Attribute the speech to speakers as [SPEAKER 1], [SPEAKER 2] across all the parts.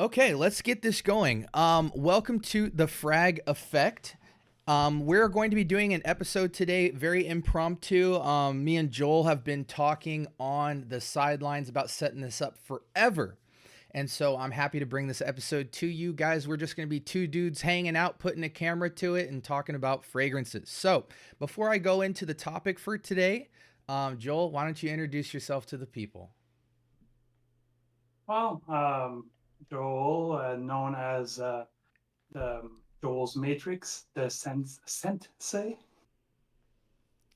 [SPEAKER 1] Okay, let's get this going. Welcome to the Frag Effect. We're going to be doing an episode today, very impromptu. Me and Joel have been talking on the sidelines about setting this up forever. And so I'm happy to bring this episode to you guys. We're just going to be two dudes hanging out, putting a camera to it, and talking about fragrances. So before I go into the topic for today, Joel, why don't you introduce yourself to the people?
[SPEAKER 2] Well, Joel, known as Joel's Matrix, the Sensei.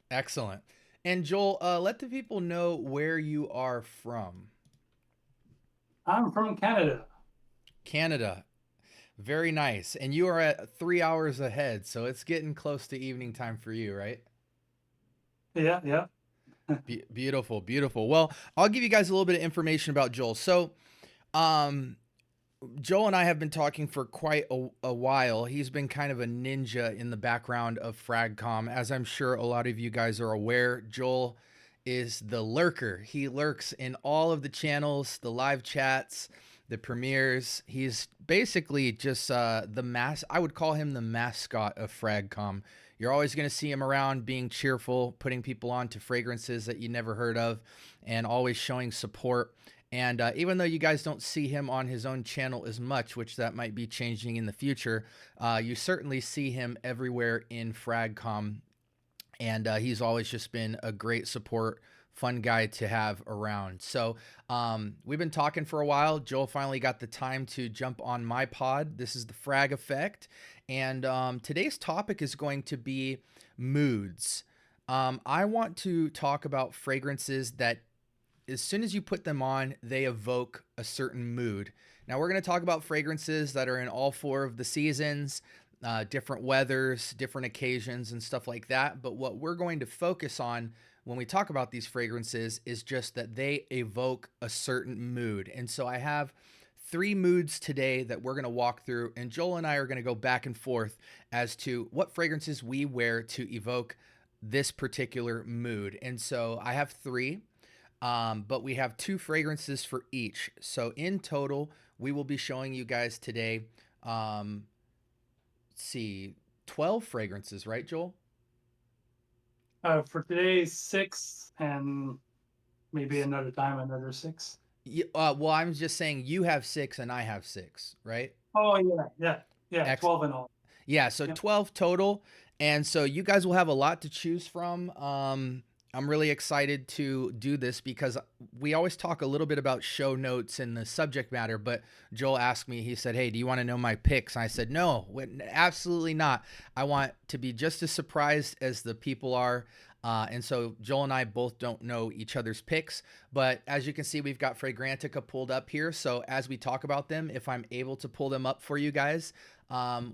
[SPEAKER 1] Excellent. And Joel, let the people know where you are from.
[SPEAKER 2] I'm from Canada.
[SPEAKER 1] Canada. Very nice. And you are at 3 hours ahead, so it's getting close to evening time for you, right?
[SPEAKER 2] Yeah, yeah.
[SPEAKER 1] Beautiful, beautiful. Well, I'll give you guys a little bit of information about Joel. So, um, Joel and I have been talking for quite a while. He's been kind of a ninja in the background of Fragcom. As I'm sure a lot of you guys are aware, Joel is the lurker. He lurks in all of the channels, the live chats, the premieres. He's basically just I would call him the mascot of Fragcom. You're always going to see him around being cheerful, putting people on to fragrances that you never heard of, and always showing support. And even though you guys don't see him on his own channel as much, which that might be changing in the future, you certainly see him everywhere in Fragcom. And he's always just been a great support, fun guy to have around. So we've been talking for a while. Joel finally got the time to jump on my pod. This is the Frag Effect. And today's topic is going to be moods. I want to talk about fragrances that as soon as you put them on, they evoke a certain mood. Now, we're going to talk about fragrances that are in all four of the seasons, different weathers, different occasions, and stuff like that. But what we're going to focus on when we talk about these fragrances is just that they evoke a certain mood. And so I have three moods today that we're going to walk through, and Joel and I are going to go back and forth as to what fragrances we wear to evoke this particular mood. And so I have three. But we have two fragrances for each. So in total, we will be showing you guys today, let's see, 12 fragrances, right, Joel?
[SPEAKER 2] For today, six, and maybe another time, another six.
[SPEAKER 1] Well, I'm just saying you have six and I have six, right?
[SPEAKER 2] Oh, yeah, yeah, yeah.
[SPEAKER 1] X.
[SPEAKER 2] 12 in all.
[SPEAKER 1] Yeah, so
[SPEAKER 2] Yep.
[SPEAKER 1] 12 total. And so you guys will have a lot to choose from. I'm really excited to do this because we always talk a little bit about show notes and the subject matter. But Joel asked me, he said, "Hey, do you want to know my picks?" And I said, "No, absolutely not. I want to be just as surprised as the people are." And so Joel and I both don't know each other's picks. But as you can see, we've got Fragrantica pulled up here. So as we talk about them, if I'm able to pull them up for you guys,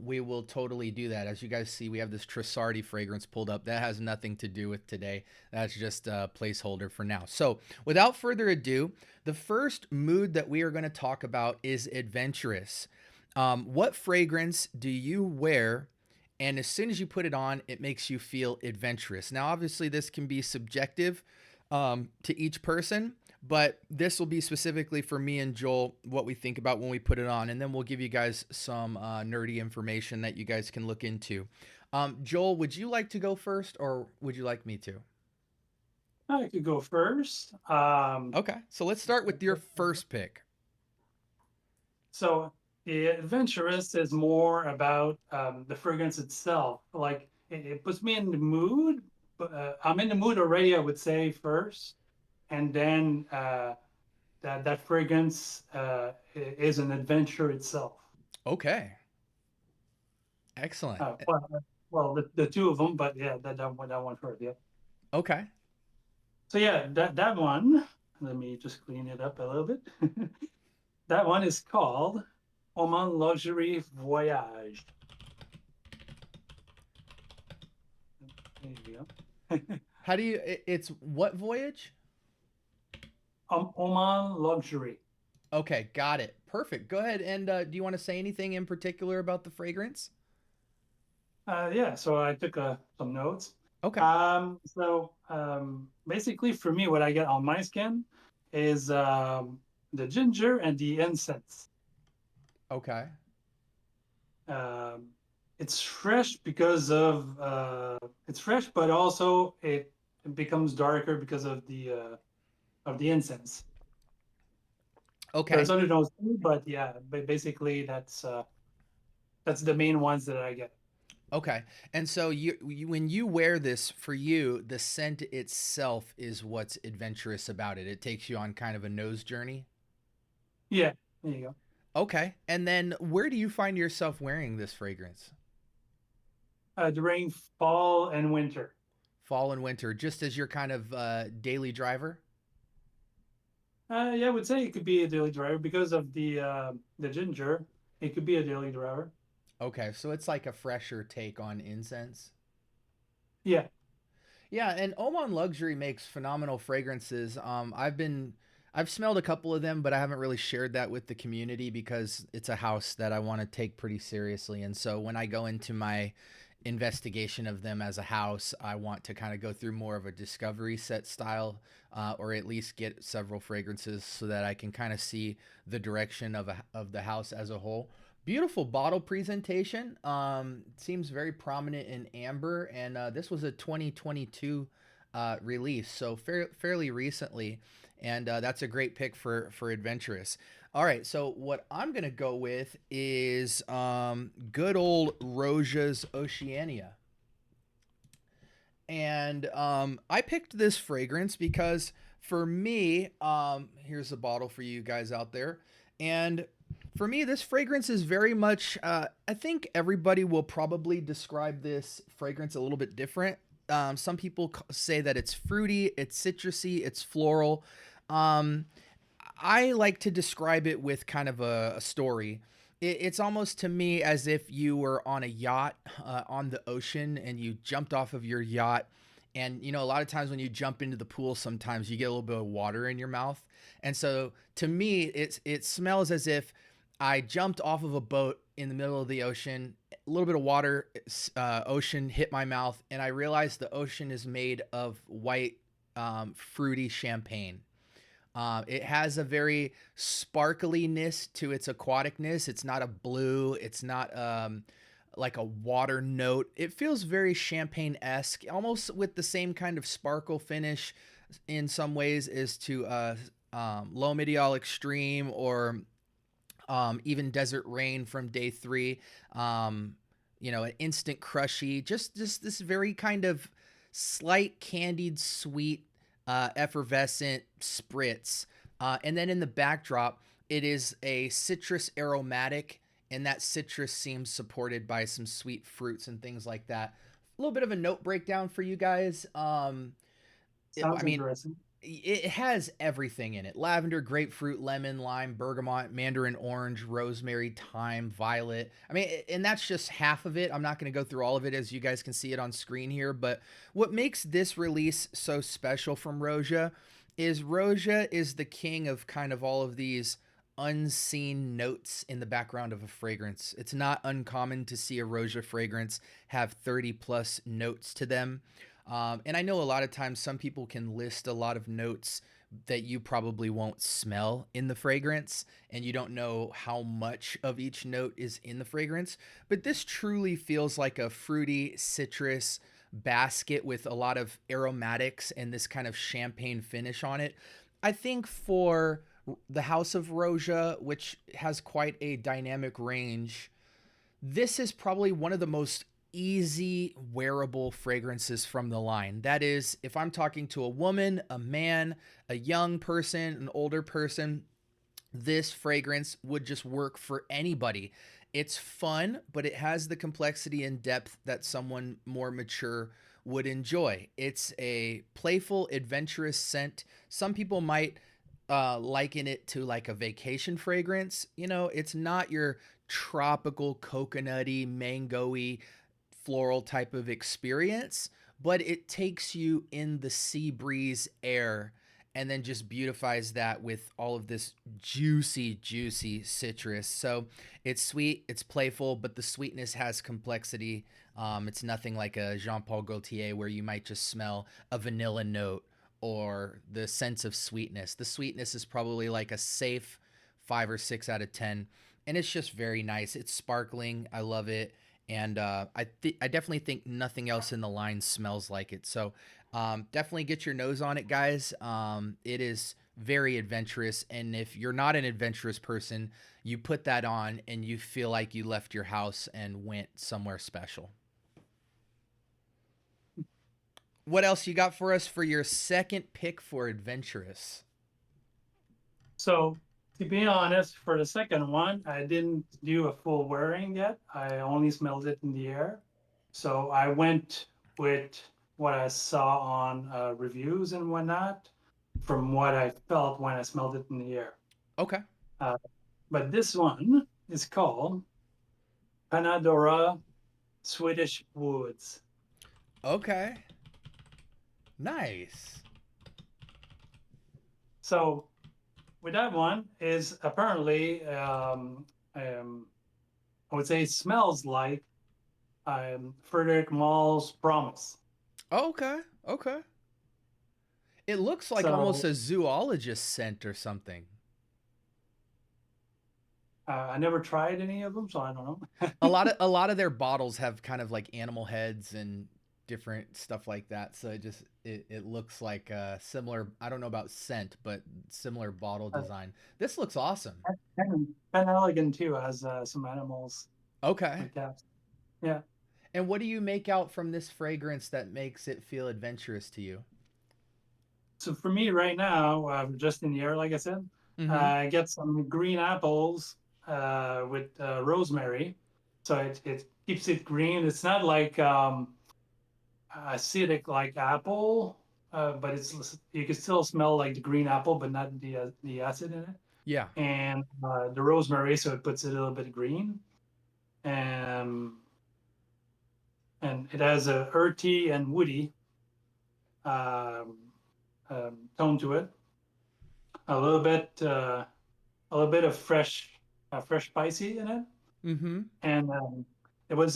[SPEAKER 1] we will totally do that. As you guys see, we have this Trissardi fragrance pulled up. That has nothing to do with today. That's just a placeholder for now. So without further ado, the first mood that we are going to talk about is Adventurous. What fragrance do you wear, and as soon as you put it on, it makes you feel adventurous? Now, obviously, this can be subjective to each person, but this will be specifically for me and Joel what we think about when we put it on, and then we'll give you guys some nerdy information that you guys can look into. Joel, would you like to go first, or would you like me to?
[SPEAKER 2] I could go first.
[SPEAKER 1] Okay, so let's start with your first pick.
[SPEAKER 2] So the Adventurous is more about the fragrance itself. Like it puts me in the mood, but I'm in the mood already, I would say first, and then that fragrance is an adventure itself.
[SPEAKER 1] Okay, excellent.
[SPEAKER 2] Well, the two of them, but yeah, that one first. Yeah.
[SPEAKER 1] Okay,
[SPEAKER 2] So yeah, that one. Let me just clean it up a little bit. That one is called Oman Luxury Voyage. There you go.
[SPEAKER 1] how do you? It's what voyage?
[SPEAKER 2] Oman Luxury.
[SPEAKER 1] Okay, got it. Perfect. Go ahead and do you want to say anything in particular about the fragrance?
[SPEAKER 2] Yeah, so I took some notes.
[SPEAKER 1] Okay.
[SPEAKER 2] Basically, for me, what I get on my skin is the ginger and the incense.
[SPEAKER 1] Okay.
[SPEAKER 2] Um, it's fresh because of it's fresh, but also it becomes darker because of the incense. So it's
[SPEAKER 1] Okay.
[SPEAKER 2] under those two, but yeah, basically that's the main ones that I get.
[SPEAKER 1] Okay. And so when you wear this, for you, the scent itself is what's adventurous about it. It takes you on kind of a nose journey.
[SPEAKER 2] Yeah, there you go.
[SPEAKER 1] Okay. And then where do you find yourself wearing this fragrance?
[SPEAKER 2] During fall and winter.
[SPEAKER 1] Fall and winter, just as your kind of daily driver?
[SPEAKER 2] Yeah, I would say it could be a daily driver because of the ginger. It could be a daily driver.
[SPEAKER 1] Okay. So it's like a fresher take on incense.
[SPEAKER 2] Yeah.
[SPEAKER 1] Yeah, and Oman Luxury makes phenomenal fragrances. I've smelled a couple of them, but I haven't really shared that with the community because it's a house that I want to take pretty seriously. And so when I go into my investigation of them as a house, I want to kind of go through more of a discovery set style, or at least get several fragrances so that I can kind of see the direction of the house as a whole. Beautiful bottle presentation. Seems very prominent in amber, and this was a 2022 release, so fairly recently, and that's a great pick for Adventurous. All right, so what I'm gonna go with is good old Roja's Oceania, and I picked this fragrance because for me, here's a bottle for you guys out there, and for me, this fragrance is very much. I think everybody will probably describe this fragrance a little bit different. Some people say that it's fruity, it's citrusy, it's floral. Um, I like to describe it with kind of a story. It's almost to me as if you were on a yacht on the ocean and you jumped off of your yacht. And, you know, a lot of times when you jump into the pool, sometimes you get a little bit of water in your mouth. And so to me, it smells as if I jumped off of a boat in the middle of the ocean, a little bit of water, ocean hit my mouth, and I realized the ocean is made of white, fruity champagne. It has a very sparkliness to its aquaticness. It's not a blue. It's not like a water note. It feels very champagne esque, almost with the same kind of sparkle finish in some ways as to Low Medial Extreme or even Desert Rain from day three. You know, an instant crushy, just this very kind of slight candied sweet, effervescent spritz. And then in the backdrop, it is a citrus aromatic, and that citrus seems supported by some sweet fruits and things like that. A little bit of a note breakdown for you guys. I
[SPEAKER 2] Sounds
[SPEAKER 1] mean,
[SPEAKER 2] interesting.
[SPEAKER 1] it has everything in it: lavender, grapefruit, lemon, lime, bergamot, mandarin orange, rosemary, thyme, violet. I mean, and that's just half of it. I'm not going to go through all of it, as you guys can see it on screen here, but what makes this release so special from Roja is the king of kind of all of these unseen notes in the background of a fragrance. It's not uncommon to see a Roja fragrance have 30 plus notes to them. And I know a lot of times some people can list a lot of notes that you probably won't smell in the fragrance, and you don't know how much of each note is in the fragrance. But this truly feels like a fruity citrus basket with a lot of aromatics and this kind of champagne finish on it. I think for the House of Roja, which has quite a dynamic range, this is probably one of the most easy wearable fragrances from the line. That is, if I'm talking to a woman, a man, a young person, an older person, this fragrance would just work for anybody. It's fun, but it has the complexity and depth that someone more mature would enjoy. It's a playful, adventurous scent. Some people might liken it to like a vacation fragrance. You know, it's not your tropical, coconutty, mangoey, floral type of experience, but it takes you in the sea breeze air and then just beautifies that with all of this juicy, juicy citrus. So it's sweet, it's playful, but the sweetness has complexity. It's nothing like a Jean Paul Gaultier where you might just smell a vanilla note or the sense of sweetness. The sweetness is probably like a safe 5 or 6 out of 10, and it's just very nice. It's sparkling. I love it, and I definitely think nothing else in the line smells like it. So definitely get your nose on it, guys. It is very adventurous, and if you're not an adventurous person, you put that on and you feel like you left your house and went somewhere special. What else you got for us for your second pick for adventurous?
[SPEAKER 2] So to be honest, for the second one, I didn't do a full wearing yet. I only smelled it in the air. So I went with what I saw on reviews and whatnot, from what I felt when I smelled it in the air.
[SPEAKER 1] Okay.
[SPEAKER 2] Uh, but this one is called Pana Dora Swedish Woods.
[SPEAKER 1] Okay. Nice.
[SPEAKER 2] So with that one is apparently I would say it smells like Frederick Mall's Promise.
[SPEAKER 1] Okay. Okay. It looks like almost
[SPEAKER 2] So
[SPEAKER 1] a zoologist scent or something.
[SPEAKER 2] I never tried any of them, so I don't know.
[SPEAKER 1] A lot of their bottles have kind of like animal heads and different stuff like that. So it looks like a similar. I don't know about scent, but similar bottle design. This looks awesome.
[SPEAKER 2] And elegant too, has some animals
[SPEAKER 1] Okay.
[SPEAKER 2] like that. Yeah.
[SPEAKER 1] And what do you make out from this fragrance that makes it feel adventurous to you?
[SPEAKER 2] So for me right now, just in the air, like I said,
[SPEAKER 1] Mm-hmm.
[SPEAKER 2] I get some green apples with rosemary. So it keeps it green. It's not like acidic like apple, but it's you can still smell like the green apple, but not the acid in it.
[SPEAKER 1] Yeah.
[SPEAKER 2] And the rosemary, so it puts it a little bit green. Um, and it has a earthy and woody um, tone to it. A little bit, a little bit of fresh spicy in it.
[SPEAKER 1] Mm-hmm.
[SPEAKER 2] And it was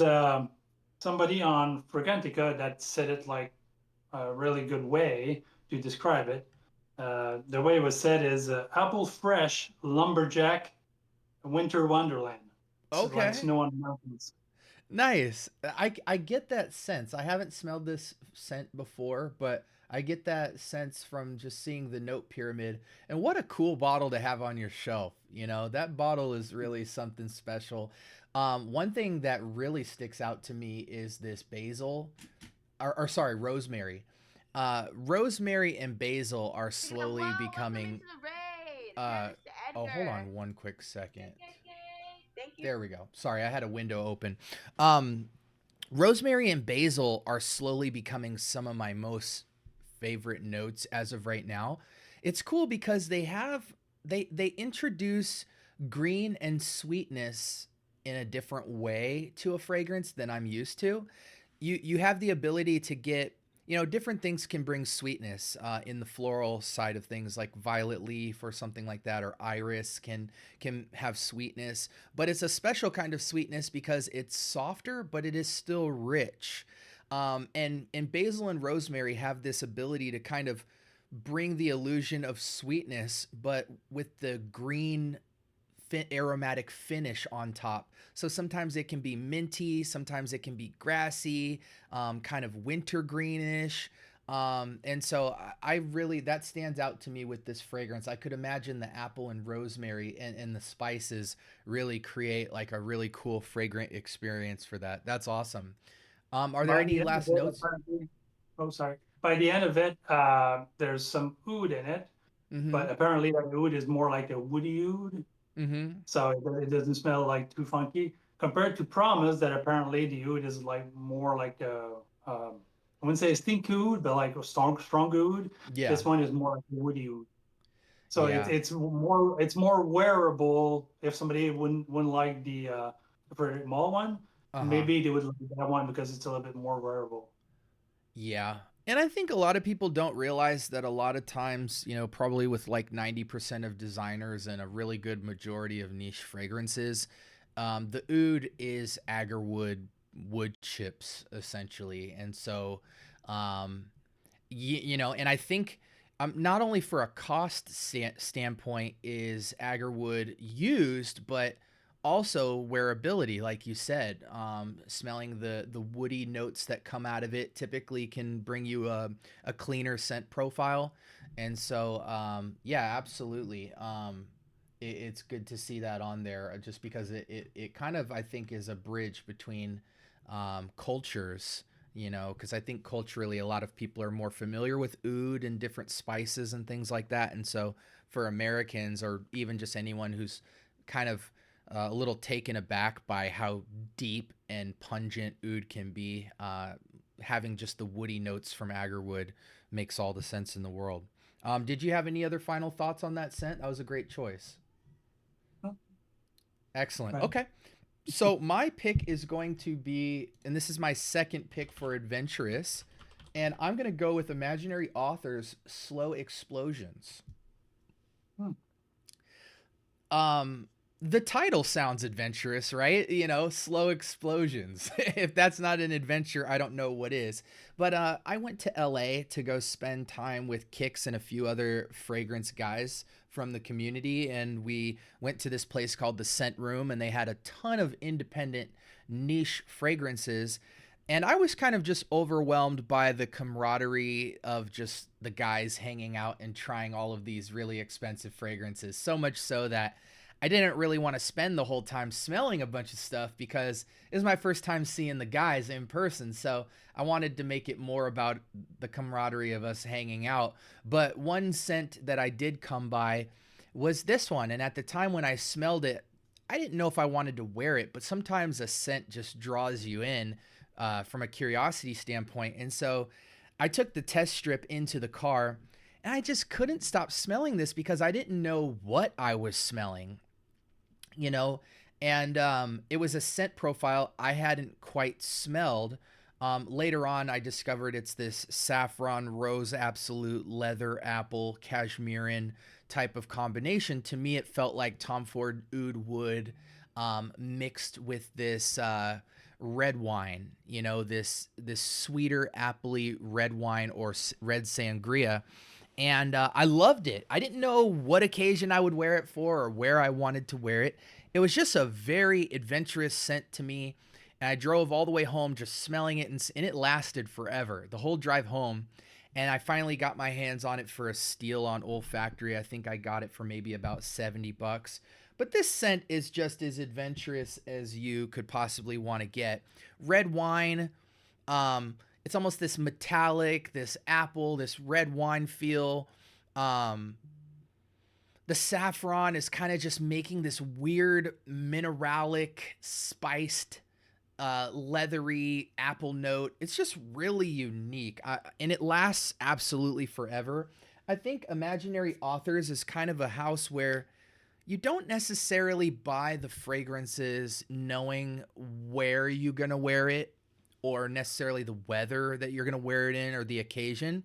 [SPEAKER 2] somebody on Fragrantica that said it like a really good way to describe it. The way it was said is apple fresh lumberjack winter wonderland. It's like
[SPEAKER 1] Okay.
[SPEAKER 2] snow on the mountains.
[SPEAKER 1] Nice. I get that sense. I haven't smelled this scent before, but I get that sense from just seeing the note pyramid. And what a cool bottle to have on your shelf. You know, that bottle is really something special. One thing that really sticks out to me is this basil, or sorry, rosemary. Rosemary and basil are slowly
[SPEAKER 3] Hello, welcome
[SPEAKER 1] becoming.
[SPEAKER 3] into the raid. Yeah,
[SPEAKER 1] Uh,
[SPEAKER 3] Mr.
[SPEAKER 1] oh, hold
[SPEAKER 3] Edgar.
[SPEAKER 1] on one quick second.
[SPEAKER 3] Yay, yay, yay. Thank you.
[SPEAKER 1] There we go. Sorry, I had a window open. Um, Rosemary and basil are slowly becoming some of my most favorite notes as of right now. It's cool because they introduce green and sweetness in a different way to a fragrance than I'm used to. You have the ability to get, different things can bring sweetness in the floral side of things, like violet leaf or something like that, or iris can have sweetness, but it's a special kind of sweetness because it's softer, but it is still rich. And basil and rosemary have this ability to kind of bring the illusion of sweetness, but with the green aromatic finish on top. So sometimes it can be minty, sometimes it can be grassy, kind of winter greenish. And so I really, that stands out to me with this fragrance. I could imagine the apple and rosemary and the spices really create like a really cool fragrant experience for that. That's awesome. Are there
[SPEAKER 2] By
[SPEAKER 1] any
[SPEAKER 2] the end of
[SPEAKER 1] last
[SPEAKER 2] it,
[SPEAKER 1] notes?
[SPEAKER 2] apparently, oh sorry. By the end of it, there's some oud in it,
[SPEAKER 1] Mm-hmm.
[SPEAKER 2] but apparently that oud is more like a woody oud,
[SPEAKER 1] Mm-hmm.
[SPEAKER 2] so it doesn't smell like too funky. Compared to Promise, that apparently the oud is like more like a I wouldn't say a stink oud, but like a strong oud.
[SPEAKER 1] Yeah.
[SPEAKER 2] This one is more like a woody oud. So
[SPEAKER 1] Yeah.
[SPEAKER 2] it's more wearable if somebody wouldn't like the Frederick Mall one.
[SPEAKER 1] Uh-huh.
[SPEAKER 2] Maybe they would like that one because it's a little bit more wearable.
[SPEAKER 1] Yeah. And I think a lot of people don't realize that a lot of times, probably with like 90% of designers and a really good majority of niche fragrances, the oud is agarwood wood chips essentially. And so, and I think not only for a cost standpoint is agarwood used, but also wearability, like you said. Smelling the woody notes that come out of it typically can bring you a cleaner scent profile. And so, yeah, absolutely. It's good to see that on there, just because it kind of, I think, is a bridge between cultures, you know, because I think culturally a lot of people are more familiar with oud and different spices and things like that. And so for Americans, or even just anyone who's kind of a little taken aback by how deep and pungent oud can be, having just the woody notes from agarwood makes all the sense in the world. Did you have any other final thoughts on that scent? That was a great choice.
[SPEAKER 2] Oh,
[SPEAKER 1] Excellent.
[SPEAKER 2] right.
[SPEAKER 1] Okay. So my pick is going to be, and this is my second pick for Adventurous, and I'm going to go with Imaginary Authors' Slow Explosions.
[SPEAKER 2] Hmm.
[SPEAKER 1] The title sounds adventurous, right? You know, slow explosions. If that's not an adventure, I don't know what is. But I went to LA to go spend time with Kix and a few other fragrance guys from the community. And we went to this place called the Scent Room, and they had a ton of independent niche fragrances. And I was kind of just overwhelmed by the camaraderie of just the guys hanging out and trying all of these really expensive fragrances. So much so that I didn't really want to spend the whole time smelling a bunch of stuff, because it was my first time seeing the guys in person. So I wanted to make it more about the camaraderie of us hanging out. But one scent that I did come by was this one. And at the time when I smelled it, I didn't know if I wanted to wear it, but sometimes a scent just draws you in from a curiosity standpoint. And so I took the test strip into the car, and I just couldn't stop smelling this because I didn't know what I was smelling, you know. And it was a scent profile I hadn't quite smelled. Later on, I discovered it's this saffron, rose absolute, leather apple, cashmerean type of combination. To me, it felt like Tom Ford oud wood mixed with this red wine, you know, this sweeter, appley red wine, or red sangria. And I loved it. I didn't know what occasion I would wear it for or where I wanted to wear it. It was just a very adventurous scent to me. And I drove all the way home just smelling it, and it lasted forever, the whole drive home. And I finally got my hands on it for a steal on olfactory. I think I got it for maybe about $70. But this scent is just as adventurous as you could possibly want to get. Red wine, it's almost this metallic, this apple, this red wine feel. The saffron is kind of just making this weird mineralic, spiced, leathery apple note. It's just really unique, and it lasts absolutely forever. I think Imaginary Authors is kind of a house where you don't necessarily buy the fragrances knowing where you're going to wear it, or necessarily the weather that you're going to wear it in, or the occasion.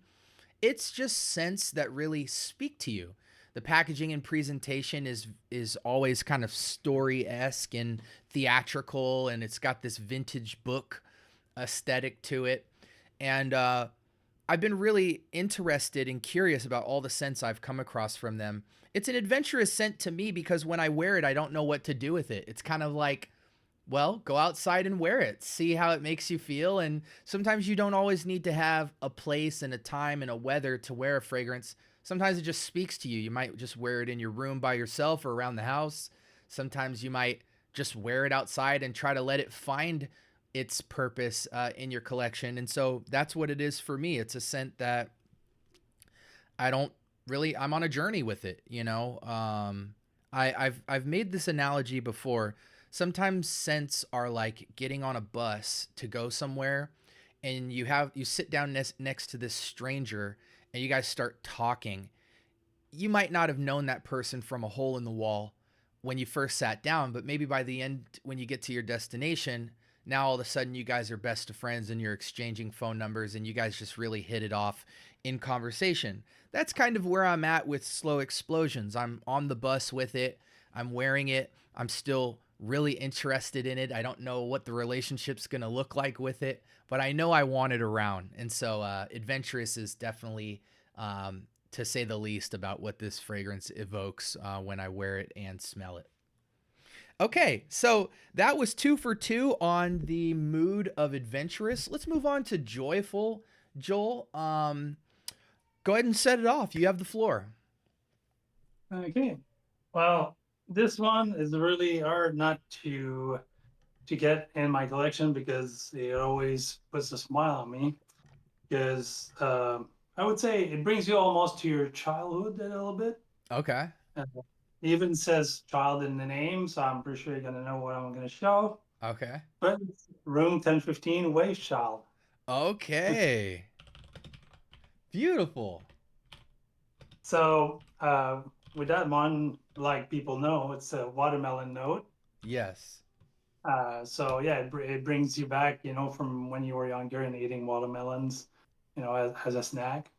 [SPEAKER 1] It's just scents that really speak to you. The packaging and presentation is always kind of story-esque and theatrical, and it's got this vintage book aesthetic to it. And I've been really interested and curious about all the scents I've come across from them. It's an adventurous scent to me because when I wear it, I don't know what to do with it. It's kind of like, well, go outside and wear it, see how it makes you feel. And sometimes you don't always need to have a place and a time and a weather to wear a fragrance. Sometimes it just speaks to you. You might just wear it in your room by yourself or around the house. Sometimes you might just wear it outside and try to let it find its purpose in your collection. And so that's what it is for me. It's a scent that I'm on a journey with it, you know. I've made this analogy before. Sometimes scents are like getting on a bus to go somewhere, and you sit down next to this stranger, and you guys start talking. You might not have known that person from a hole in the wall when you first sat down, but maybe by the end, when you get to your destination, now all of a sudden you guys are best of friends and you're exchanging phone numbers, and you guys just really hit it off in conversation. That's kind of where I'm at with Slow Explosions. I'm on the bus with it. I'm wearing it. I'm still really interested in it. I don't know what the relationship's going to look like with it, but I know I want it around. And so Adventurous is definitely to say the least, about what this fragrance evokes when I wear it and smell it. Okay, so that was 2 for 2 on the mood of adventurous. Let's move on to joyful. Joel, go ahead and set it off. You have the floor.
[SPEAKER 2] Okay. Well, this one is really hard not to get in my collection because it always puts a smile on me. Because I would say it brings you almost to your childhood a little bit.
[SPEAKER 1] Okay.
[SPEAKER 2] It even says child in the name, so I'm pretty sure you're gonna know what I'm gonna show.
[SPEAKER 1] Okay.
[SPEAKER 2] But it's room 1015 Wavechild.
[SPEAKER 1] Okay. Beautiful.
[SPEAKER 2] So with that one, like people know, it's a watermelon note.
[SPEAKER 1] Yes.
[SPEAKER 2] So yeah, it brings you back, from when you were younger and eating watermelons, as a snack.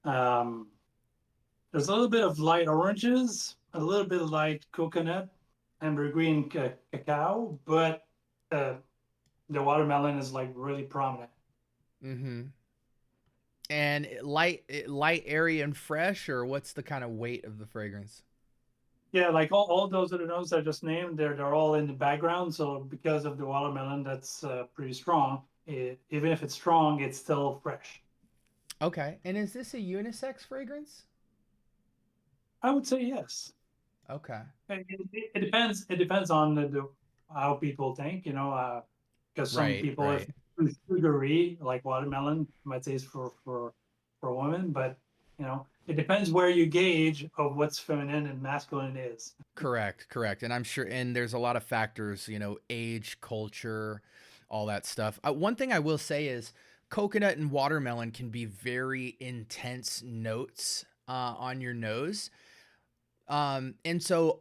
[SPEAKER 2] There's a little bit of light oranges, a little bit of light coconut, amber green cacao, but the watermelon is like really prominent.
[SPEAKER 1] Mm-hmm. And light, airy, and fresh, or what's the kind of weight of the fragrance?
[SPEAKER 2] Yeah, like all those other notes I just named, they're all in the background. So because of the watermelon, that's pretty strong. Even if it's strong, it's still fresh.
[SPEAKER 1] Okay. And is this a unisex fragrance?
[SPEAKER 2] I would say yes.
[SPEAKER 1] Okay.
[SPEAKER 2] It depends. It depends on how people think. Because some
[SPEAKER 1] Right.
[SPEAKER 2] people, if
[SPEAKER 1] Right.
[SPEAKER 2] it's sugary like watermelon, might say it's for women, but it depends where you gauge of what's feminine and masculine is.
[SPEAKER 1] Correct. Correct. And I'm sure, and there's a lot of factors, age, culture, all that stuff. One thing I will say is coconut and watermelon can be very intense notes on your nose. And so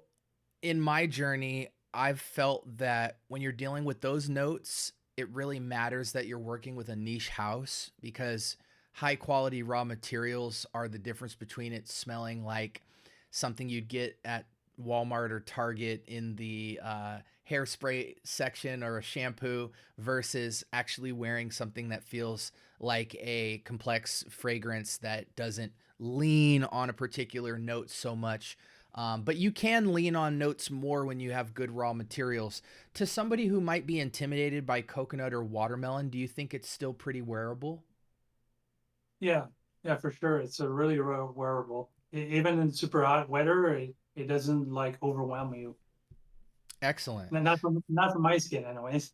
[SPEAKER 1] in my journey, I've felt that when you're dealing with those notes, it really matters that you're working with a niche house, because high quality raw materials are the difference between it smelling like something you'd get at Walmart or Target in the hairspray section or a shampoo versus actually wearing something that feels like a complex fragrance that doesn't lean on a particular note so much. But you can lean on notes more when you have good raw materials. To somebody who might be intimidated by coconut or watermelon, do you think it's still pretty wearable?
[SPEAKER 2] Yeah, for sure. It's a really wearable. Even in super hot weather, it doesn't like overwhelm you.
[SPEAKER 1] Excellent.
[SPEAKER 2] Not from my skin, anyways.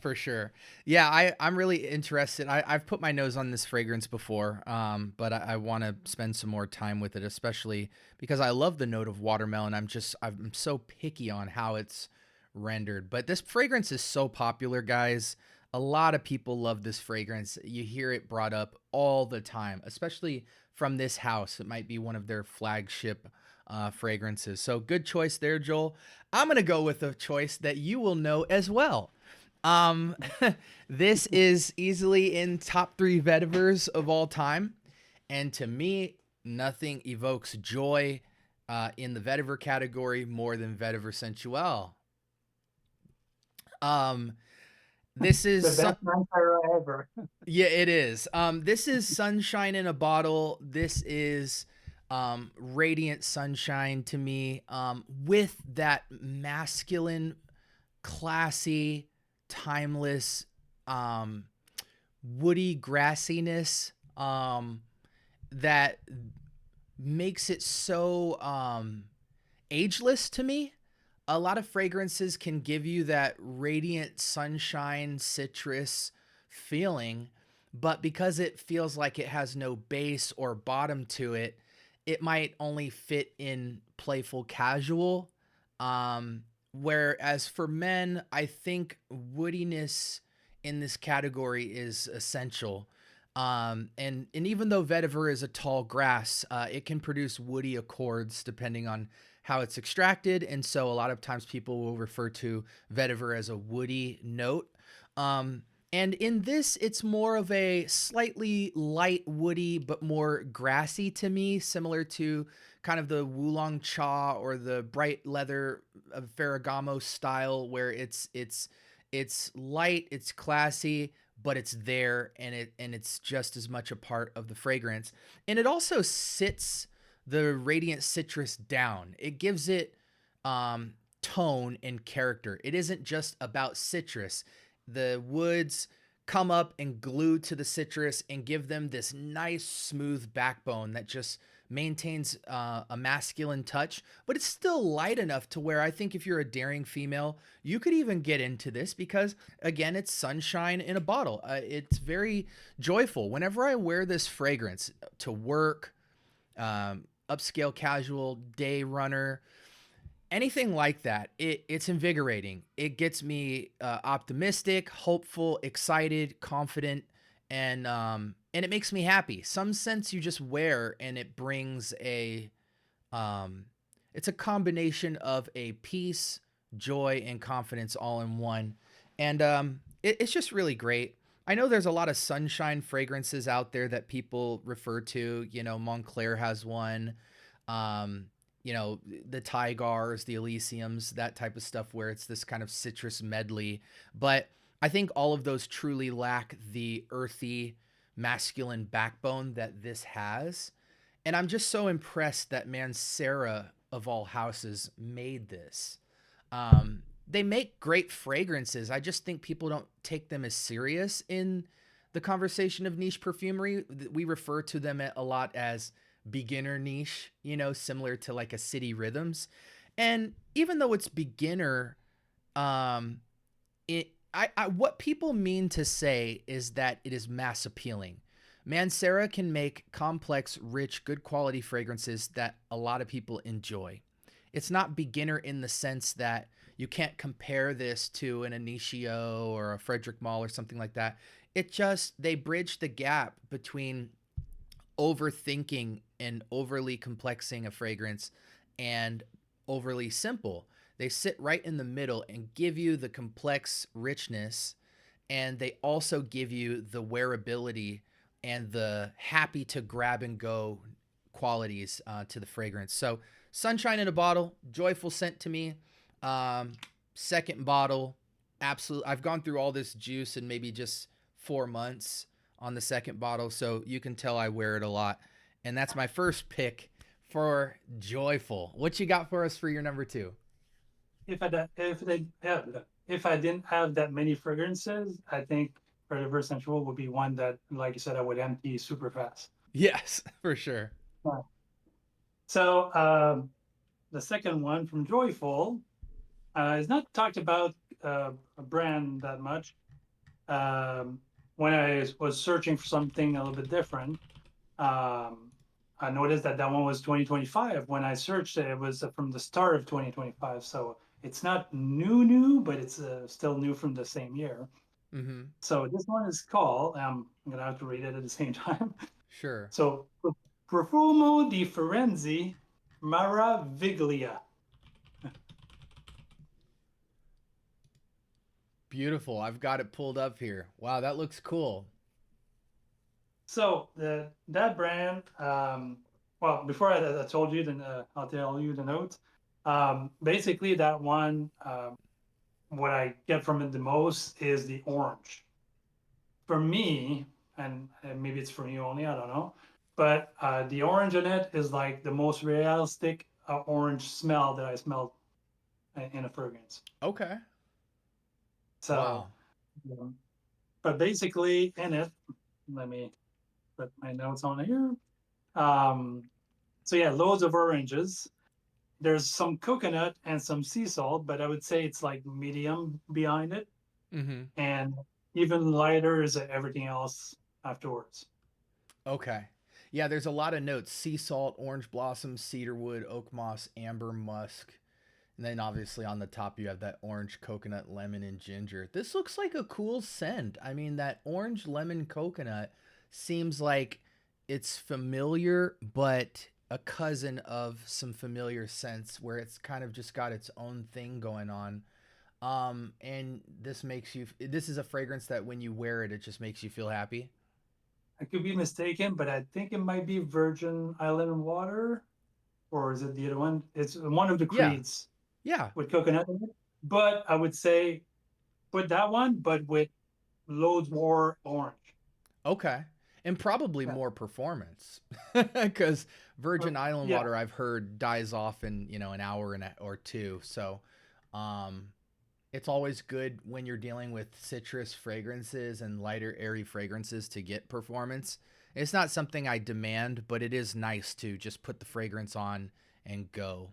[SPEAKER 1] For sure. Yeah, I'm really interested. I've put my nose on this fragrance before, but I want to spend some more time with it, especially because I love the note of watermelon. I'm so picky on how it's rendered. But this fragrance is so popular, guys. A lot of people love this fragrance. You hear it brought up all the time, especially from this house. It might be one of their flagship fragrances. So good choice there, Joel. I'm going to go with a choice that you will know as well. Um, this is easily in top 3 Vetivers of all time. And to me, nothing evokes joy in the Vetiver category more than Vetiver Sensuel. This is
[SPEAKER 2] The best Mancera ever.
[SPEAKER 1] Yeah, it is. This is sunshine in a bottle. This is radiant sunshine to me, with that masculine, classy, timeless, woody grassiness that makes it so ageless to me. A lot of fragrances can give you that radiant sunshine citrus feeling, but because it feels like it has no base or bottom to it, it might only fit in playful casual. Whereas for men, I think woodiness in this category is essential. And even though vetiver is a tall grass, it can produce woody accords depending on how it's extracted. And so a lot of times people will refer to vetiver as a woody note. And in this, it's more of a slightly light woody, but more grassy to me, similar to kind of the Wulong Cha or the bright leather of Ferragamo style, where it's light, it's classy, but it's there, and it's just as much a part of the fragrance. And it also sits the radiant citrus down. It gives it tone and character. It isn't just about citrus. The woods come up and glue to the citrus and give them this nice smooth backbone that just maintains a masculine touch, but it's still light enough to where I think if you're a daring female, you could even get into this because, again, it's sunshine in a bottle. It's very joyful. Whenever I wear this fragrance to work, upscale casual, day runner, anything like that, it's invigorating. It gets me optimistic, hopeful, excited, confident, and it makes me happy. Some scents you just wear and it brings it's a combination of a peace, joy, and confidence all in one. And it's just really great. I know there's a lot of sunshine fragrances out there that people refer to. You know, Montclair has one. You know, the Tigars, the Elysiums, that type of stuff where it's this kind of citrus medley. But I think all of those truly lack the earthy, masculine backbone that this has. And I'm just so impressed that Mancera, of all houses, made this. They make great fragrances. I just think people don't take them as serious in the conversation of niche perfumery. We refer to them a lot as beginner niche, you know, similar to like a City Rhythms. And even though it's beginner, what people mean to say is that it is mass appealing. Mancera can make complex, rich, good quality fragrances that a lot of people enjoy. It's not beginner in the sense that you can't compare this to an Initio or a Frederick Malle or something like that. It just, they bridge the gap between overthinking and overly complexing a fragrance and overly simple. They sit right in the middle and give you the complex richness, and they also give you the wearability and the happy to grab and go qualities to the fragrance. So sunshine in a bottle, joyful scent to me. Second bottle, absolute. I've gone through all this juice in maybe just 4 months on the second bottle, so you can tell I wear it a lot. And that's my first pick for joyful. What you got for us for your number two?
[SPEAKER 2] If I didn't have that many fragrances, I think Vetiver Sensuel would be one that, like you said, I would empty super fast.
[SPEAKER 1] Yes, for sure.
[SPEAKER 2] Yeah. So the second one from Joyful is not talked about a brand that much. When I was searching for something a little bit different, I noticed that one was 2025. When I searched it, it was from the start of 2025. So it's not new, but it's still new from the same year.
[SPEAKER 1] Mm-hmm.
[SPEAKER 2] So this one is called, I'm going to have to read it at the same time.
[SPEAKER 1] Sure.
[SPEAKER 2] So Profumo di Firenze Maraviglia.
[SPEAKER 1] Beautiful. I've got it pulled up here. Wow, that looks cool.
[SPEAKER 2] So that brand, well, before I told you, then I'll tell you the notes. Basically, that one, what I get from it the most is the orange. For me, and maybe it's for you only, I don't know, but the orange in it is like the most realistic orange smell that I smelled in a fragrance.
[SPEAKER 1] Okay.
[SPEAKER 2] So,
[SPEAKER 1] wow.
[SPEAKER 2] But basically in it, let me put my notes on here. So yeah, loads of oranges. There's some coconut and some sea salt, but I would say it's like medium behind it.
[SPEAKER 1] Mm-hmm.
[SPEAKER 2] And even lighter is everything else afterwards.
[SPEAKER 1] Okay. Yeah, there's a lot of notes: sea salt, orange blossom, cedarwood, oak moss, amber musk. And then obviously on the top you have that orange coconut, lemon, and ginger. This looks like a cool scent. I mean, that orange lemon coconut seems like it's familiar, but a cousin of some familiar scents where it's kind of just got its own thing going on. And this is a fragrance that when you wear it, it just makes you feel happy.
[SPEAKER 2] I could be mistaken, but I think it might be Virgin Island water, or is it the other one? It's one of the
[SPEAKER 1] Yeah.
[SPEAKER 2] creeds.
[SPEAKER 1] Yeah.
[SPEAKER 2] With coconut in it. But I would say put that one, but with loads more orange.
[SPEAKER 1] Okay. And probably
[SPEAKER 2] Yeah.
[SPEAKER 1] more performance because Virgin Island
[SPEAKER 2] Yeah.
[SPEAKER 1] water I've heard dies off in, you know, an hour or two. So, um, it's always good when you're dealing with citrus fragrances and lighter, airy fragrances to get performance. It's not something I demand, but it is nice to just put the fragrance on and go.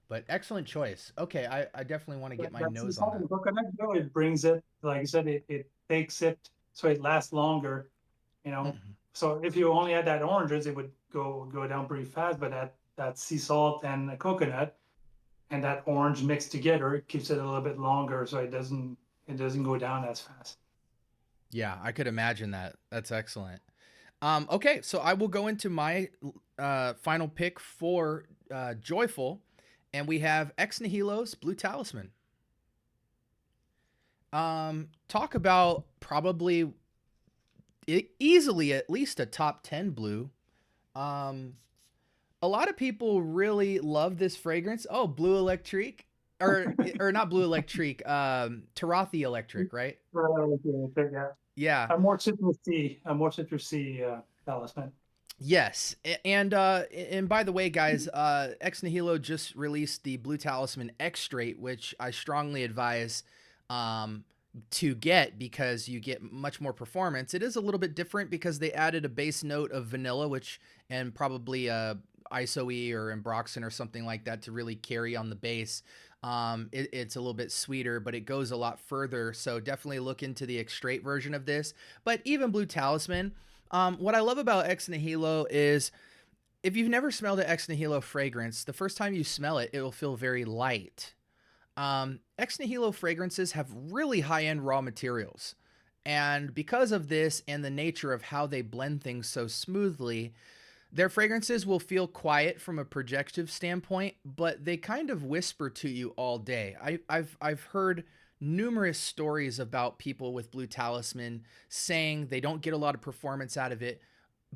[SPEAKER 1] But excellent choice. Okay, I definitely want to get my
[SPEAKER 2] That's the
[SPEAKER 1] nose on
[SPEAKER 2] salt
[SPEAKER 1] that.
[SPEAKER 2] and coconut, you know, it brings it, like I said, it takes it so it lasts longer, you know.
[SPEAKER 1] Mhm.
[SPEAKER 2] So if you only had that oranges, it would go down pretty fast, but that sea salt and the coconut and that orange mixed together, it keeps it a little bit longer, so it doesn't go down as fast.
[SPEAKER 1] Yeah, I could imagine that. That's excellent. Okay, so I will go into my final pick for Joyful, and we have Ex Nihilo's Blue Talisman. Talk about probably easily at least a top 10 blue. Um, a lot of people really love this fragrance. Oh, Blue Electric, or not Blue Electric, Tarathi Electric, right?
[SPEAKER 2] Yeah.
[SPEAKER 1] Yeah.
[SPEAKER 2] A more citrusy talisman.
[SPEAKER 1] Yes, and by the way, guys, Ex Nihilo just released the Blue Talisman Extrait, which I strongly advise um, to get because you get much more performance. It is a little bit different because they added a base note of vanilla, which and probably ISOE or Ambroxan or something like that to really carry on the bass. It's a little bit sweeter, but it goes a lot further. So definitely look into the Extrait version of this. But even Blue Talisman. What I love about Ex Nihilo is if you've never smelled an Ex Nihilo fragrance, the first time you smell it, it'll feel very light. Ex Nihilo fragrances have really high end raw materials. And because of this and the nature of how they blend things so smoothly, their fragrances will feel quiet from a projective standpoint, but they kind of whisper to you all day. I've heard numerous stories about people with Blue Talisman saying they don't get a lot of performance out of it.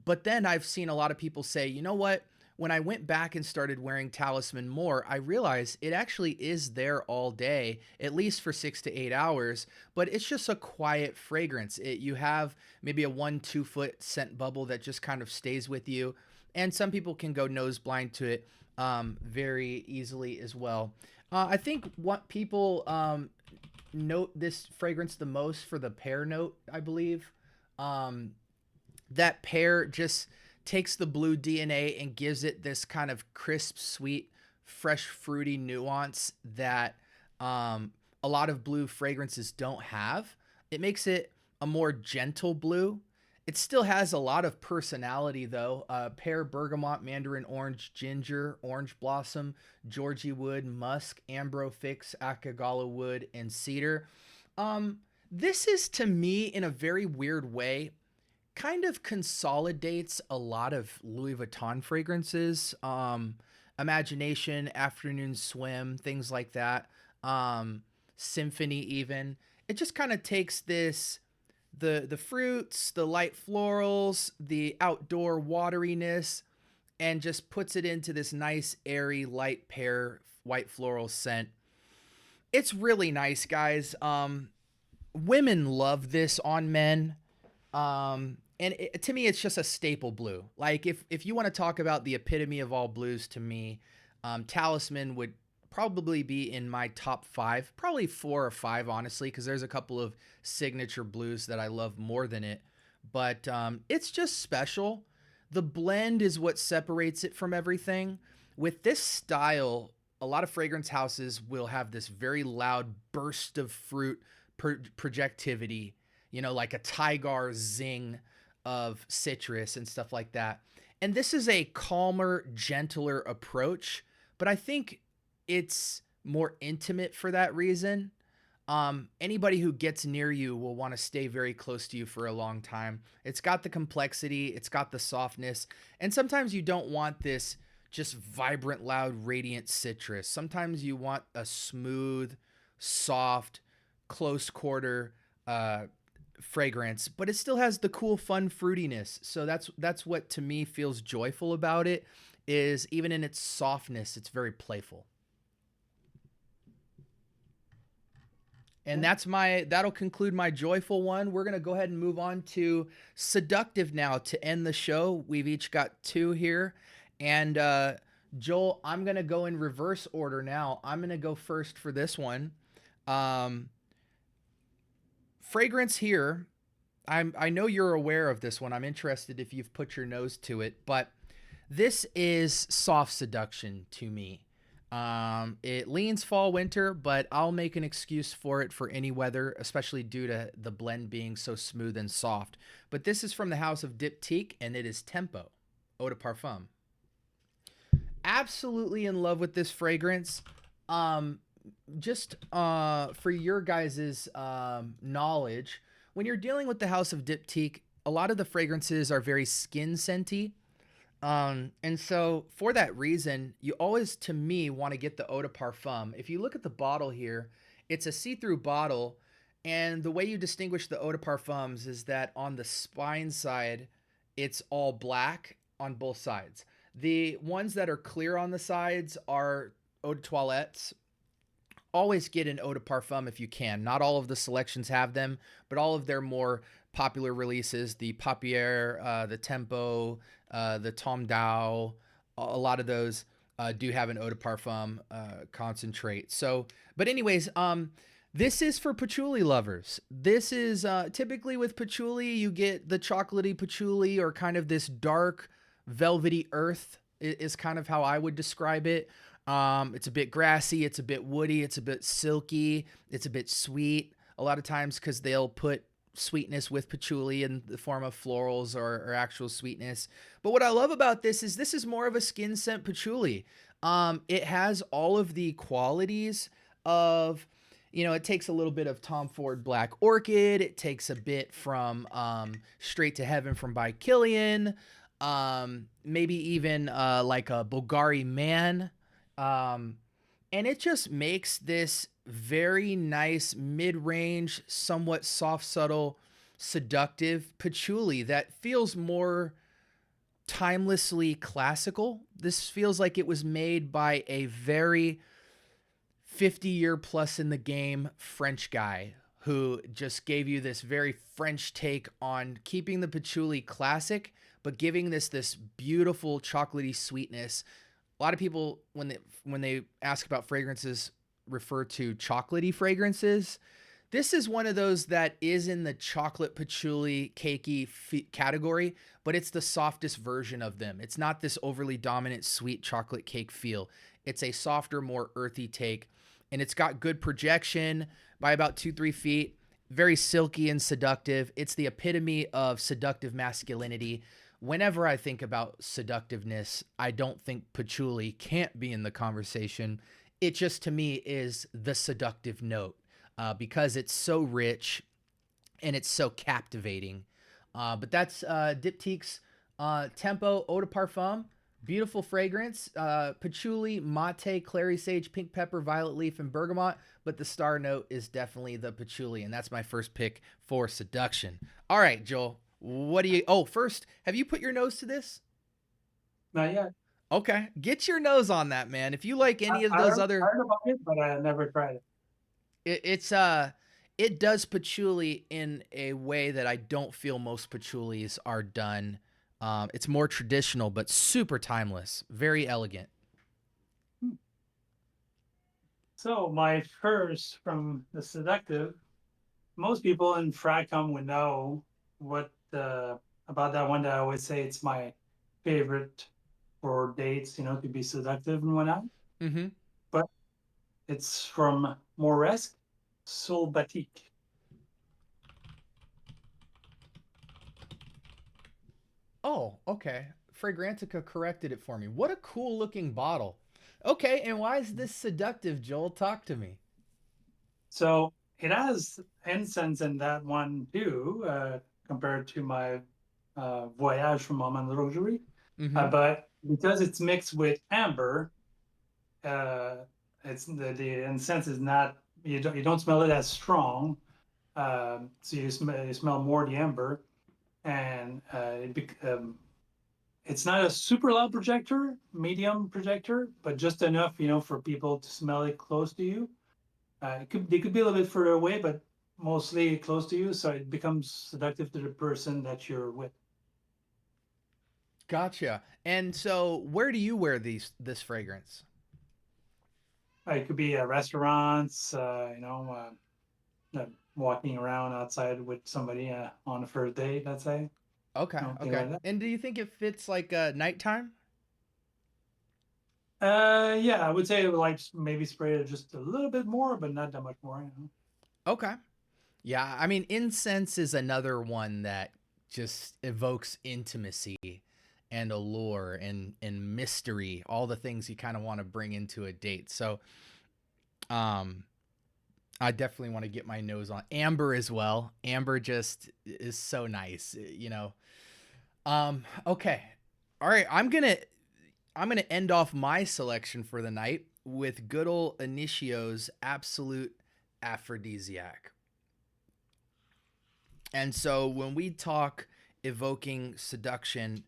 [SPEAKER 1] But then I've seen a lot of people say, you know what? When I went back and started wearing Talisman more, I realized it actually is there all day, at least for 6 to 8 hours, but it's just a quiet fragrance. You have maybe a 1-2 foot scent bubble that just kind of stays with you. And some people can go nose blind to it very easily as well. I think what people note this fragrance the most for the pear note, I believe. That pear just takes the blue DNA and gives it this kind of crisp, sweet, fresh, fruity nuance that a lot of blue fragrances don't have. It makes it a more gentle blue. It still has a lot of personality though. Pear, bergamot, mandarin orange, ginger, orange blossom, Georgie wood, musk, ambro fix, akagala wood, and cedar. This is to me in a very weird way kind of consolidates a lot of Louis Vuitton fragrances. Imagination, Afternoon Swim, things like that. Symphony even. It just kind of takes this the fruits, the light florals, the outdoor wateriness, and just puts it into this nice airy light pear white floral scent. It's really nice, guys. Women love this on men. To me, it's just a staple blue. Like if you want to talk about the epitome of all blues, to me, Talisman would probably be in my top 5, probably 4 or 5, honestly, because there's a couple of signature blues that I love more than it. But it's just special. The blend is what separates it from everything. With this style, a lot of fragrance houses will have this very loud burst of fruit projectivity, you know, like a Tigar zing of citrus and stuff like that. And this is a calmer, gentler approach, but I think it's more intimate for that reason. Anybody who gets near you will want to stay very close to you for a long time. It's got the complexity, it's got the softness, and sometimes you don't want this just vibrant, loud, radiant citrus. Sometimes you want a smooth, soft, close quarter fragrance, but it still has the cool, fun fruitiness. So that's what to me feels joyful about it. Is even in its softness, it's very playful. And
[SPEAKER 2] Yeah.
[SPEAKER 1] that'll conclude my joyful one. We're gonna go ahead and move on to seductive now to end the show. We've each got 2 here, and Joel, I'm gonna go in reverse order now. I'm gonna go first for this one. Um, Fragrance here. I know you're aware of this one. I'm interested if you've put your nose to it, but this is soft seduction to me. It leans fall winter, but I'll make an excuse for it for any weather, especially due to the blend being so smooth and soft. But this is from the house of Dyptique, and it is Tempo Eau de Parfum. Absolutely in love with this fragrance. Just for your guys' knowledge, when you're dealing with the house of Dyptique, a lot of the fragrances are very skin scenty. And so for that reason, you always, to me, want to get the eau de parfum. If you look at the bottle here, it's a see-through bottle. And the way you distinguish the eau de parfums is that on the spine side, it's all black on both sides. The ones that are clear on the sides are eau de toilettes. Always get an eau de parfum if you can. Not all of the selections have them, but all of their more popular releases, the Papier, the Tempo, the Tom Dow, a lot of those do have an eau de parfum concentrate. So, but anyways, this is for patchouli lovers. This is typically with patchouli, you get the chocolatey patchouli or kind of this dark velvety earth is kind of how I would describe it. It's a bit grassy, it's a bit woody, it's a bit silky, it's a bit sweet. A lot of times because they'll put sweetness with patchouli in the form of florals or actual sweetness. But what I love about this is more of a skin scent patchouli. It has all of the qualities of, it takes a little bit of Tom Ford Black Orchid. It takes a bit from Straight to Heaven from by Killian. Maybe even like a Bulgari Man. And it just makes this very nice mid-range, somewhat soft, subtle, seductive patchouli that feels more timelessly classical. This feels like it was made by a very 50-year plus in the game French guy who just gave you this very French take on keeping the patchouli classic, but giving this beautiful chocolatey sweetness. A lot of people, when they ask about fragrances, refer to chocolatey fragrances. This is one of those that is in the chocolate patchouli cakey category, but it's the softest version of them. It's not this overly dominant sweet chocolate cake feel. It's a softer, more earthy take, and it's got good projection by about 2-3 feet. Very silky and seductive. It's the epitome of seductive masculinity. Whenever I think about seductiveness, I don't think patchouli can't be in the conversation. It just, to me, is the seductive note because it's so rich and it's so captivating. But that's Dyptique's Tempo Eau de Parfum. Beautiful fragrance. Patchouli, mate, clary sage, pink pepper, violet leaf, and bergamot. But the star note is definitely the patchouli. And that's my first pick for Seduction. All right, Joel. What do you... Oh, first, have you put your nose to this?
[SPEAKER 2] Not yet.
[SPEAKER 1] Okay. Get your nose on that, man. If you like any of those
[SPEAKER 2] I heard about it, but I never tried it.
[SPEAKER 1] It does patchouli in a way that I don't feel most patchoulis are done. It's more traditional, but super timeless. Very elegant.
[SPEAKER 2] So my first from the Seductive, most people in Fracom would know what about that one that I always say it's my favorite for dates, to be seductive and whatnot.
[SPEAKER 1] Mm-hmm.
[SPEAKER 2] But it's from Moresque, Soul Batik.
[SPEAKER 1] Oh, okay. Fragrantica corrected it for me. What a cool looking bottle. Okay, and why is this seductive, Joel? Talk to me.
[SPEAKER 2] So it has incense in that one too, compared to my Voyage from Omande.
[SPEAKER 1] Mm-hmm.
[SPEAKER 2] But because it's mixed with amber, it's the incense is not, you don't smell it as strong. So you smell more the amber, and it's not a super loud projector, medium projector, but just enough, for people to smell it close to you. They could be a little bit further away, but mostly close to you, so it becomes seductive to the person that you're with.
[SPEAKER 1] Gotcha. And so, where do you wear this fragrance?
[SPEAKER 2] It could be restaurants, walking around outside with somebody on a first date, let's say,
[SPEAKER 1] Okay,
[SPEAKER 2] things
[SPEAKER 1] okay.
[SPEAKER 2] like that.
[SPEAKER 1] And do you think it fits like nighttime?
[SPEAKER 2] Yeah, I would say like maybe spray it just a little bit more, but not that much more.
[SPEAKER 1] Okay. Yeah, I mean, incense is another one that just evokes intimacy and allure and mystery, all the things you kind of want to bring into a date. So, um, I definitely want to get my nose on amber as well. Amber just is so nice, you know. Okay. All right, I'm gonna end off my selection for the night with good old Initio's Absolute Aphrodisiac. And so when we talk evoking seduction,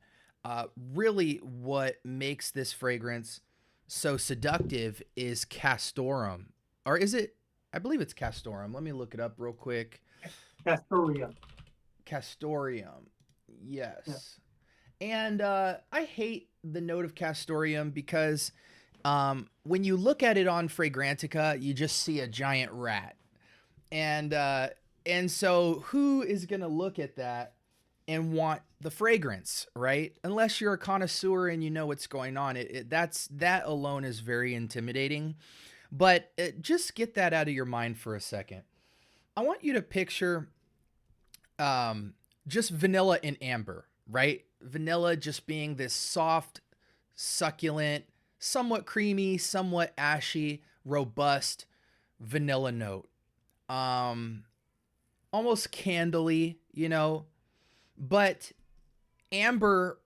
[SPEAKER 1] really what makes this fragrance so seductive is castorum. Or is it? I believe it's castorum. Let me look it up real quick.
[SPEAKER 2] Castoria.
[SPEAKER 1] Castoreum. Yes.
[SPEAKER 2] Yeah.
[SPEAKER 1] And I hate the note of castoreum because when you look at it on Fragrantica, you just see a giant rat. And so who is going to look at that and want the fragrance, right? Unless you're a connoisseur and you know what's going on. That alone is very intimidating. But just get that out of your mind for a second. I want you to picture just vanilla and amber, right? Vanilla just being this soft, succulent, somewhat creamy, somewhat ashy, robust vanilla note. Almost candly, you know. But amber,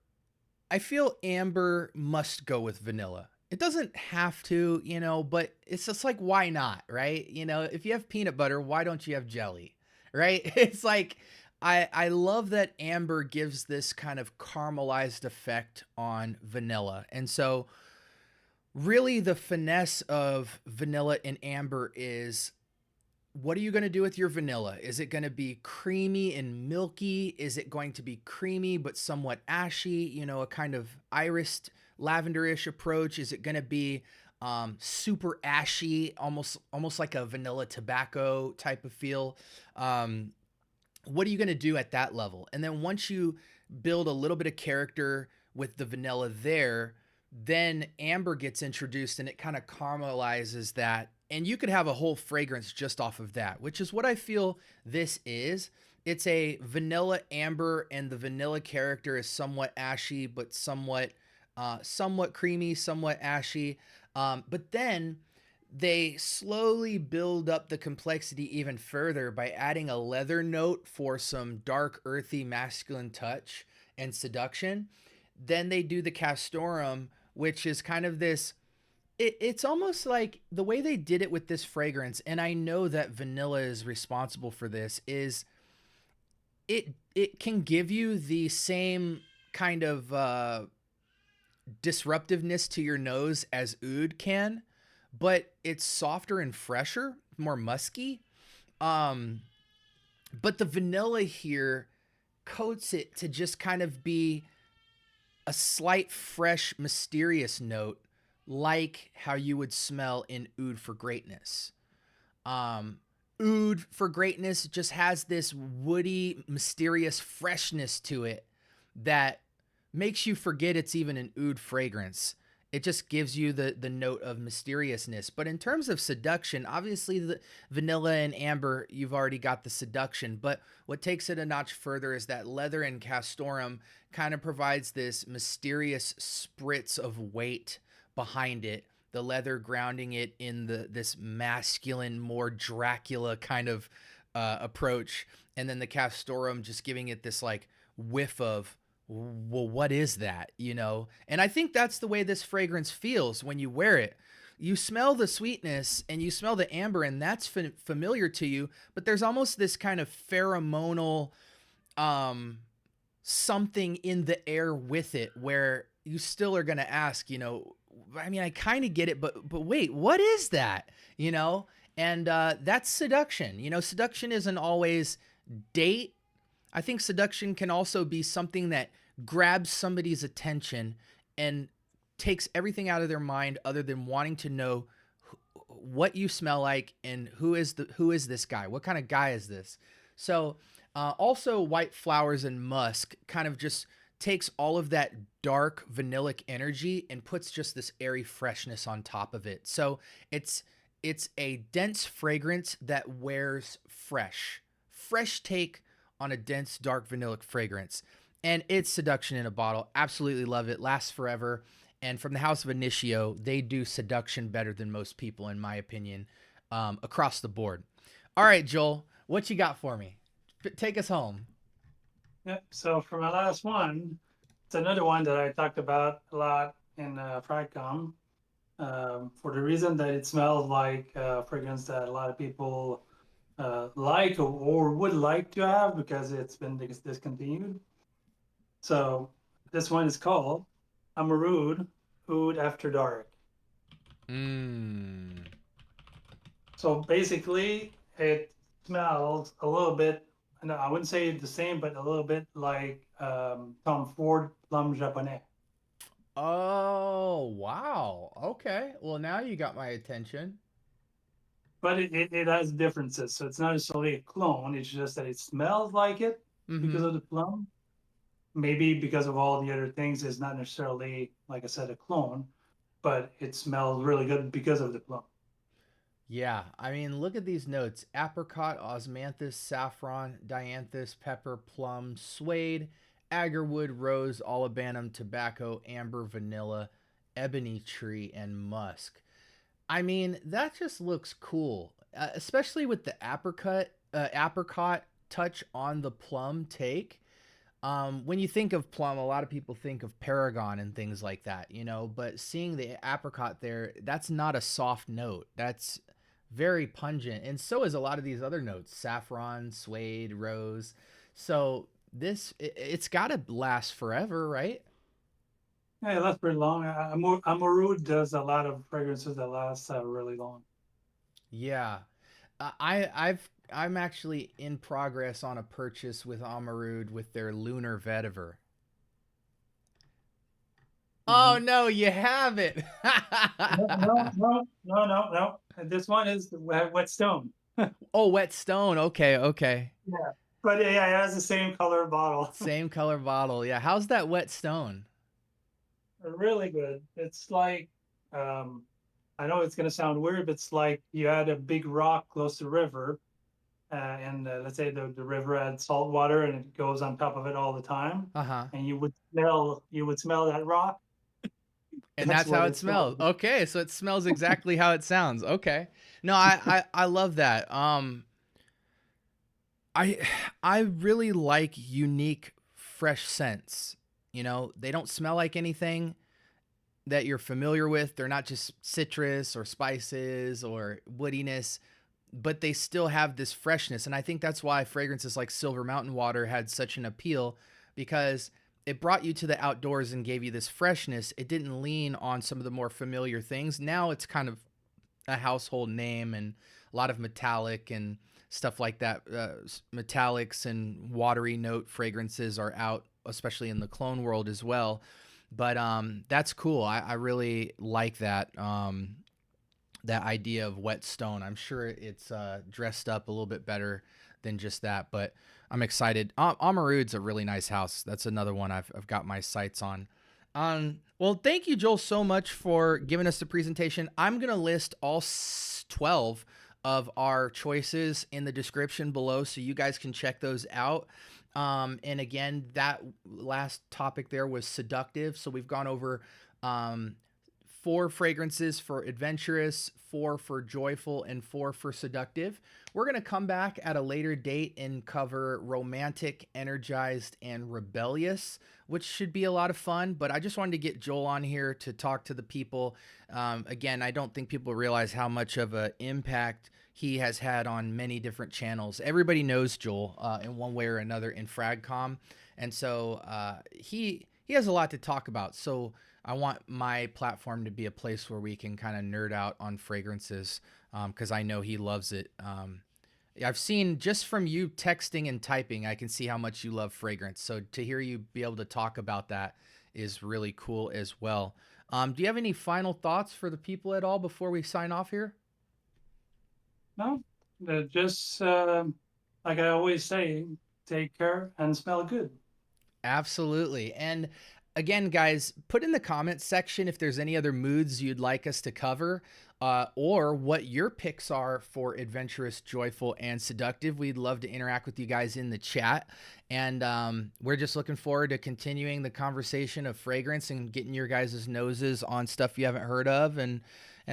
[SPEAKER 1] I feel amber must go with vanilla. It doesn't have to, you know, but it's just like, why not, right? You know, if you have peanut butter, why don't you have jelly, right? It's like, I love that amber gives this kind of caramelized effect on vanilla. And so, really, the finesse of vanilla and amber is, what are you going to do with your vanilla? Is it going to be creamy and milky? Is it going to be creamy but somewhat ashy? You know, a kind of irised lavenderish approach. Is it going to be super ashy, almost like a vanilla tobacco type of feel? What are you going to do at that level? And then once you build a little bit of character with the vanilla there, then amber gets introduced and it kind of caramelizes that. And you could have a whole fragrance just off of that, which is what I feel this is. It's a vanilla amber, and the vanilla character is somewhat ashy, but somewhat creamy, somewhat ashy. But then they slowly build up the complexity even further by adding a leather note for some dark, earthy, masculine touch and seduction. Then they do the castoreum, which is kind of this, it's almost like the way they did it with this fragrance, and I know that vanilla is responsible for this, is it can give you the same kind of disruptiveness to your nose as oud can, but it's softer and fresher, more musky. But the vanilla here coats it to just kind of be a slight, fresh, mysterious note, like how you would smell in Oud for Greatness. Oud for Greatness just has this woody, mysterious freshness to it that makes you forget it's even an oud fragrance. It just gives you the note of mysteriousness. But in terms of seduction, obviously the vanilla and amber, you've already got the seduction. But what takes it a notch further is that leather and castoreum kind of provides this mysterious spritz of weight behind it. The leather grounding it in this masculine, more Dracula kind of approach. And then the castoreum just giving it this like whiff of, well, what is that, you know? And I think that's the way this fragrance feels when you wear it. You smell the sweetness and you smell the amber, and that's familiar to you, but there's almost this kind of pheromonal something in the air with it where you still are going to ask, you know, I mean, I kind of get it, but wait, what is that? You know? And that's Seduction. You know, Seduction isn't always date. I think Seduction can also be something that grabs somebody's attention and takes everything out of their mind other than wanting to know what you smell like and who is this guy? What kind of guy is this? So also White Flowers and Musk kind of just takes all of that dark vanillic energy and puts just this airy freshness on top of it. So it's a dense fragrance that wears fresh take on a dense dark vanillic fragrance. And it's Seduction in a bottle. Absolutely love it. Lasts forever. And from the house of Initio, they do Seduction better than most people, in my opinion, across the board. All right, Joel, what you got for me? Take us home.
[SPEAKER 2] Yep. So for my last one, it's another one that I talked about a lot in Fragcom, for the reason that it smells like fragrance that a lot of people like or would like to have because it's been discontinued. So this one is called Amoroud Oud After Dark. So basically, it smells a little bit, and I wouldn't say the same, but a little bit like Tom Ford Plum Japonais.
[SPEAKER 1] Oh, wow. Okay. Well, now you got my attention.
[SPEAKER 2] But it has differences. So it's not necessarily a clone. It's just that it smells like it because of the plum. Maybe because of all the other things, it's not necessarily, like I said, a clone, but it smells really good because of the plum.
[SPEAKER 1] Yeah, I mean, look at these notes: apricot, osmanthus, saffron, dianthus, pepper, plum, suede, agarwood, rose, olibanum, tobacco, amber, vanilla, ebony tree, and musk. I mean, that just looks cool, especially with the apricot touch on the plum take. When you think of plum, a lot of people think of Paragon and things like that, you know, but seeing the apricot there, that's not a soft note. That's very pungent. And so is a lot of these other notes: saffron, suede, rose. So it's got to last forever, right?
[SPEAKER 2] Yeah, it lasts pretty long. Amoroud does a lot of fragrances that last really long.
[SPEAKER 1] Yeah. I'm actually in progress on a purchase with Amoroud with their Lunar Vetiver. Oh no, you haven't.
[SPEAKER 2] No. This one is Wet Stone.
[SPEAKER 1] Oh, Wet Stone. Okay.
[SPEAKER 2] Yeah, but yeah, it has the same color bottle.
[SPEAKER 1] Same color bottle. Yeah. How's that Wet Stone?
[SPEAKER 2] Really good. It's like, I know it's gonna sound weird, but it's like you had a big rock close to the river, and let's say the river had salt water and it goes on top of it all the time,
[SPEAKER 1] Uh-huh.
[SPEAKER 2] and you would smell that rock.
[SPEAKER 1] And that's how it smells. Okay, so it smells exactly how it sounds. Okay. No, I love that. I really like unique fresh scents. You know, they don't smell like anything that you're familiar with. They're not just citrus or spices or woodiness, but they still have this freshness. And I think that's why fragrances like Silver Mountain Water had such an appeal, because it brought you to the outdoors and gave you this freshness. It didn't lean on some of the more familiar things. Now it's kind of a household name and a lot of metallic and stuff like that. Metallics and watery note fragrances are out, especially in the clone world as well. But that's cool. I really like that. That idea of Wet Stone. I'm sure it's dressed up a little bit better than just that, but I'm excited. Amoroud's a really nice house. That's another one I've got my sights on. Well, thank you, Joel, so much for giving us the presentation. I'm going to list all 12 of our choices in the description below so you guys can check those out. And again, that last topic there was Seductive. So we've gone over 4 fragrances for Adventurous, 4 for Joyful, and 4 for Seductive. We're going to come back at a later date and cover Romantic, Energized, and Rebellious, which should be a lot of fun. But I just wanted to get Joel on here to talk to the people. Again, I don't think people realize how much of an impact he has had on many different channels. Everybody knows Joel in one way or another in Fragcom. And so he has a lot to talk about. So I want my platform to be a place where we can kind of nerd out on fragrances because I know he loves it. I've seen just from you texting and typing, I can see how much you love fragrance. So to hear you be able to talk about that is really cool as well. Do you have any final thoughts for the people at all before we sign off here?
[SPEAKER 2] No, just like I always say, take care and smell good.
[SPEAKER 1] Absolutely. And again, guys, put in the comments section if there's any other moods you'd like us to cover, or what your picks are for adventurous, joyful, and seductive. We'd love to interact with you guys in the chat. And we're just looking forward to continuing the conversation of fragrance and getting your guys' noses on stuff you haven't heard of, and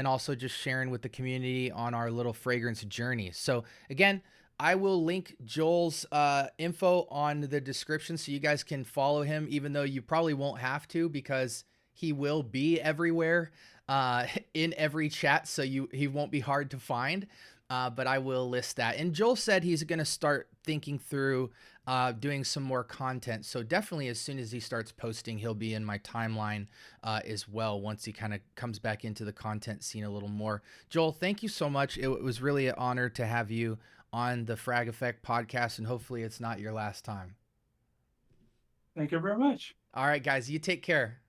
[SPEAKER 1] also just sharing with the community on our little fragrance journey. So again, I will link Joel's info on the description so you guys can follow him, even though you probably won't have to because he will be everywhere in every chat, so he won't be hard to find. But I will list that. And Joel said he's going to start thinking through doing some more content. So definitely as soon as he starts posting, he'll be in my timeline as well once he kind of comes back into the content scene a little more. Joel, thank you so much. It was really an honor to have you on the Frag Effect podcast, and hopefully it's not your last time.
[SPEAKER 2] Thank you very much.
[SPEAKER 1] All right, guys, you take care.